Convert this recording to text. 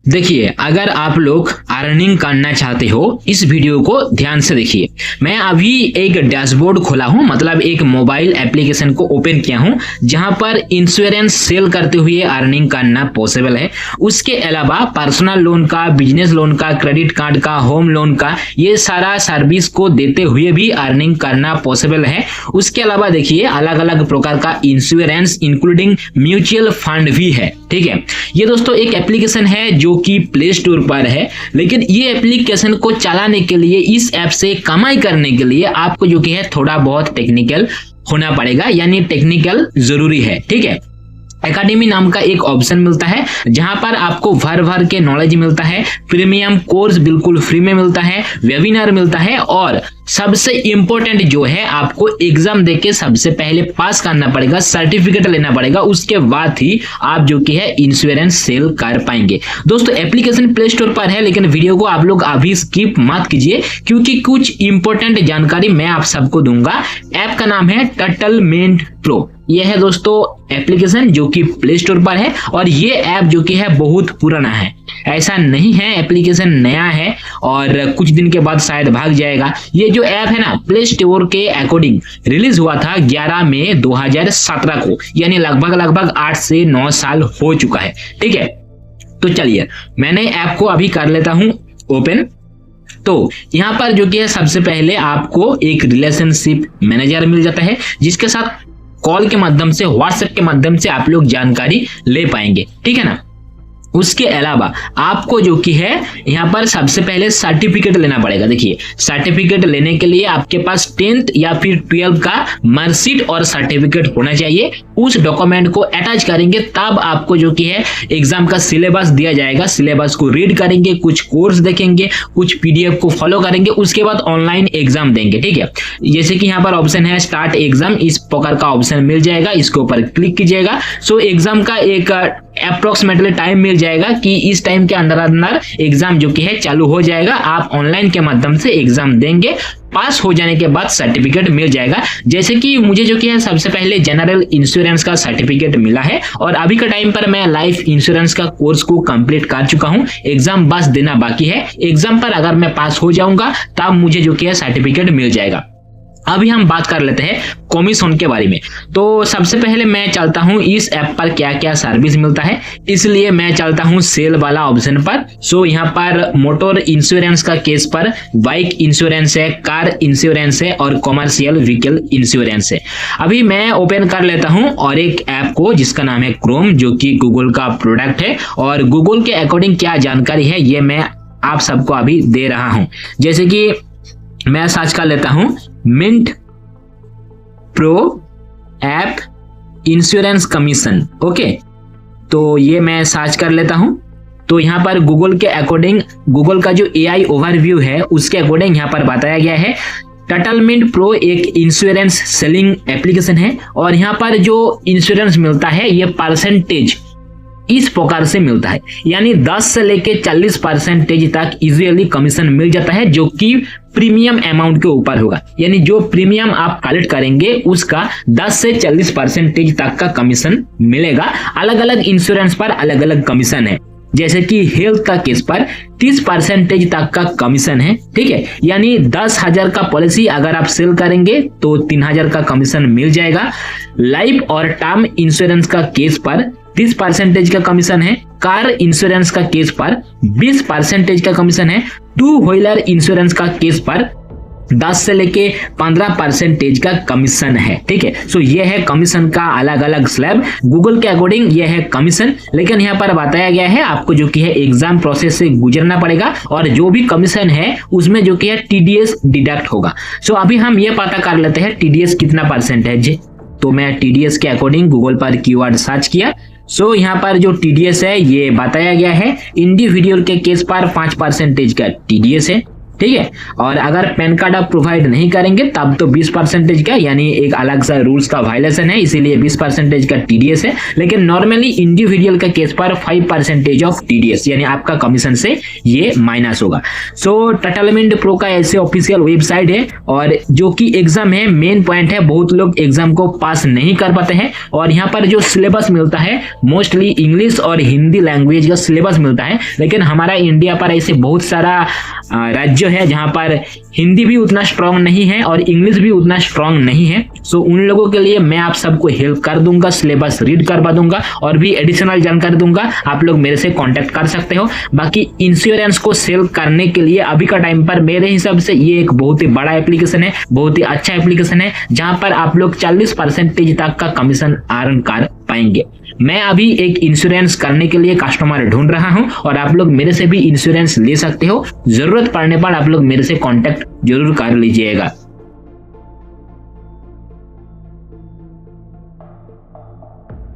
देखिए, अगर आप लोग अर्निंग करना चाहते हो इस वीडियो को ध्यान से देखिए। मैं अभी एक डैशबोर्ड खोला हूं, मतलब एक मोबाइल एप्लीकेशन को ओपन किया हूं जहां पर इंश्योरेंस सेल करते हुए अर्निंग करना पॉसिबल है। उसके अलावा पर्सनल लोन का, बिजनेस लोन का, क्रेडिट कार्ड का, होम लोन का, ये सारा सर्विस को देते हुए भी अर्निंग करना पॉसिबल है। उसके अलावा देखिए अलग अलग प्रकार का इंश्योरेंस इंक्लूडिंग म्यूचुअल फंड भी है। ठीक है, ये दोस्तों एक एप्लीकेशन है जो कि प्ले स्टोर पर है, लेकिन ये एप्लीकेशन को चलाने के लिए, इस ऐप से कमाई करने के लिए आपको जो कि है थोड़ा बहुत टेक्निकल होना पड़ेगा, यानी टेक्निकल जरूरी है। ठीक है, एकेडमी नाम का एक ऑप्शन मिलता है जहां पर आपको भर भर के नॉलेज मिलता है, प्रीमियम कोर्स बिल्कुल फ्री में मिलता है, वेबिनार मिलता है और सबसे इंपॉर्टेंट जो है आपको एग्जाम देके सबसे पहले पास करना पड़ेगा, सर्टिफिकेट लेना पड़ेगा, उसके बाद ही आप जो कि है इंश्योरेंस सेल कर पाएंगे। दोस्तों एप्लीकेशन प्ले स्टोर पर है, लेकिन वीडियो को आप लोग अभी स्किप मत कीजिए क्योंकि कुछ इंपॉर्टेंट जानकारी मैं आप सबको दूंगा। ऐप का नाम है टटलमेंट प्रो। यह है दोस्तों एप्लीकेशन जो कि प्ले स्टोर पर है और ये ऐप जो कि है बहुत पुराना है। ऐसा नहीं है एप्लीकेशन नया है और कुछ दिन के बाद शायद भाग जाएगा। ये जो ऐप है ना, प्ले स्टोर के अकॉर्डिंग रिलीज हुआ था 11 मई 2017 को, यानी लगभग 8 से 9 साल हो चुका है। ठीक है, तो चलिए मैंने ऐप को अभी कर लेता हूं ओपन। तो यहाँ पर जो कि है सबसे पहले आपको एक रिलेशनशिप मैनेजर मिल जाता है जिसके साथ कॉल के माध्यम से, व्हाट्सएप के माध्यम से आप लोग जानकारी ले पाएंगे। ठीक है ना, उसके अलावा आपको जो कि है यहाँ पर सबसे पहले सर्टिफिकेट लेना पड़ेगा। देखिए सर्टिफिकेट लेने के लिए आपके पास 10th या फिर 12th का मार्कशीट और सर्टिफिकेट होना चाहिए। उस डॉक्यूमेंट को अटैच करेंगे तब आपको जो कि है एग्जाम का सिलेबस दिया जाएगा। सिलेबस को रीड करेंगे, कुछ कोर्स देखेंगे, कुछ पीडीएफ को फॉलो करेंगे, उसके बाद ऑनलाइन एग्जाम देंगे। ठीक है, जैसे कि यहाँ पर ऑप्शन है स्टार्ट एग्जाम, इस प्रकार का ऑप्शन मिल जाएगा, इसके ऊपर क्लिक कीजिएगा। सो एग्जाम का एक अप्रोक्सीमेटली टाइम मिल जाएगा कि इस टाइम के अंदर एग्जाम जो कि है चालू हो जाएगा। आप ऑनलाइन के माध्यम से एग्जाम देंगे, पास हो जाने के बाद सर्टिफिकेट मिल जाएगा। जैसे कि मुझे जो कि है सबसे पहले जनरल इंश्योरेंस का सर्टिफिकेट मिला है और अभी के टाइम पर मैं लाइफ इंश्योरेंस का कोर्स को कंप्लीट कर चुका हूं। एग्जाम बस देना बाकी है। एग्जाम पर अगर मैं पास हो जाऊंगा तब मुझे जो कि है सर्टिफिकेट मिल जाएगा। अभी हम बात कर लेते हैं कमीशन के बारे में। तो सबसे पहले मैं चलता हूं इस ऐप पर क्या क्या सर्विस मिलता है, इसलिए मैं चलता हूं सेल वाला ऑप्शन पर। सो यहाँ पर मोटर इंश्योरेंस का केस पर, बाइक इंश्योरेंस है, कार इंश्योरेंस है और कॉमर्शियल व्हीकल इंश्योरेंस है। अभी मैं ओपन कर लेता हूं और एक ऐप को जिसका नाम है क्रोम, जो कि गूगल का प्रोडक्ट है और गूगल के अकॉर्डिंग क्या जानकारी है ये मैं आप सबको अभी दे रहा हूं। जैसे कि मैं सर्च कर लेता हूं Mint Pro app insurance commission. Okay, तो ये मैं सर्च कर लेता हूं। तो यहाँ पर गूगल के अकॉर्डिंग, गूगल का जो एआई ओवरव्यू है उसके अकॉर्डिंग यहाँ पर बताया गया है टटलमेंट प्रो एक इंश्योरेंस सेलिंग एप्लीकेशन है और यहाँ पर जो इंश्योरेंस मिलता है ये परसेंटेज इस प्रकार से मिलता है, यानी 10 से लेके 40% तक इजीली कमीशन मिल जाता है, जो कि प्रीमियम अमाउंट के ऊपर होगा। यानी जो प्रीमियम आप कलेक्ट करेंगे उसका 10 से 40% तक का कमीशन मिलेगा। अलग अलग इंश्योरेंस पर अलग अलग कमीशन है। जैसे कि हेल्थ का केस पर 30% तक का कमीशन है। ठीक है, यानी 10,000 का पॉलिसी अगर आप सेल करेंगे तो 3,000 का कमीशन मिल जाएगा। लाइफ और टर्म इंश्योरेंस का केस पर 30% का कमीशन है। कार इंश्योरेंस का केस पर 20% का कमीशन है। 2 व्हीलर इंश्योरेंस का केस पर 10 से लेके 15% का कमीशन है। ठीक है, सो ये है कमीशन का अलग अलग स्लैब। गूगल के अकॉर्डिंग ये है कमीशन, लेकिन यहाँ पर बताया गया है आपको जो कि है एग्जाम प्रोसेस से गुजरना पड़ेगा और जो भी कमीशन है उसमें जो कि है टीडीएस डिडक्ट होगा। सो अभी हम ये पता कर लेते हैं टीडीएस कितना परसेंटेज है। तो मैं टीडीएस के अकॉर्डिंग गूगल पर कीवर्ड सर्च किया। सो यहाँ पर जो टीडीएस है ये बताया गया है इंडिविजुअल के केस पर 5% का टीडीएस है। ठीक है। और अगर पैन कार्ड आप प्रोवाइड नहीं करेंगे तब तो 20% का, यानी एक अलग सा रूल्स का वायलेशन है, इसीलिए 20% का टीडीएस है। लेकिन नॉर्मली इंडिविजुअल का केस पर 5% ऑफ टीडीएस, यानी आपका कमीशन से ये माइनस होगा। सो टाटालैंड प्रो का ऐसे ऑफिशियल वेबसाइट है। और जो कि एग्जाम है, मेन पॉइंट है, बहुत लोग एग्जाम को पास नहीं कर पाते हैं। और यहाँ पर जो सिलेबस मिलता है मोस्टली इंग्लिश और हिंदी लैंग्वेज का सिलेबस मिलता है। लेकिन हमारा इंडिया पर ऐसे बहुत सारा राज्य है जहां पर हिंदी भी उतना स्ट्रांग नहीं है और इंग्लिश भी उतना स्ट्रांग नहीं है। सो उन लोगों के लिए मैं आप सबको हेल्प कर दूंगा, सिलेबस रीड करवा दूंगा और भी एडिशनल जानकारी दूंगा। आप लोग मेरे से कांटेक्ट कर सकते हो। बाकी इंश्योरेंस को सेल करने के लिए अभी का टाइम पर मेरे हिसाब से ये एक बहुत ही बड़ा एप्लीकेशन है, बहुत ही अच्छा एप्लीकेशन है, जहां पर आप लोग 40% तक का कमीशन अर्न कर पाएंगे। मैं अभी एक इंश्योरेंस करने के लिए कस्टमर ढूंढ रहा हूं और आप लोग मेरे से भी इंश्योरेंस ले सकते हो। जरूरत पड़ने पर आप लोग मेरे से कांटेक्ट जरूर कर लीजिएगा।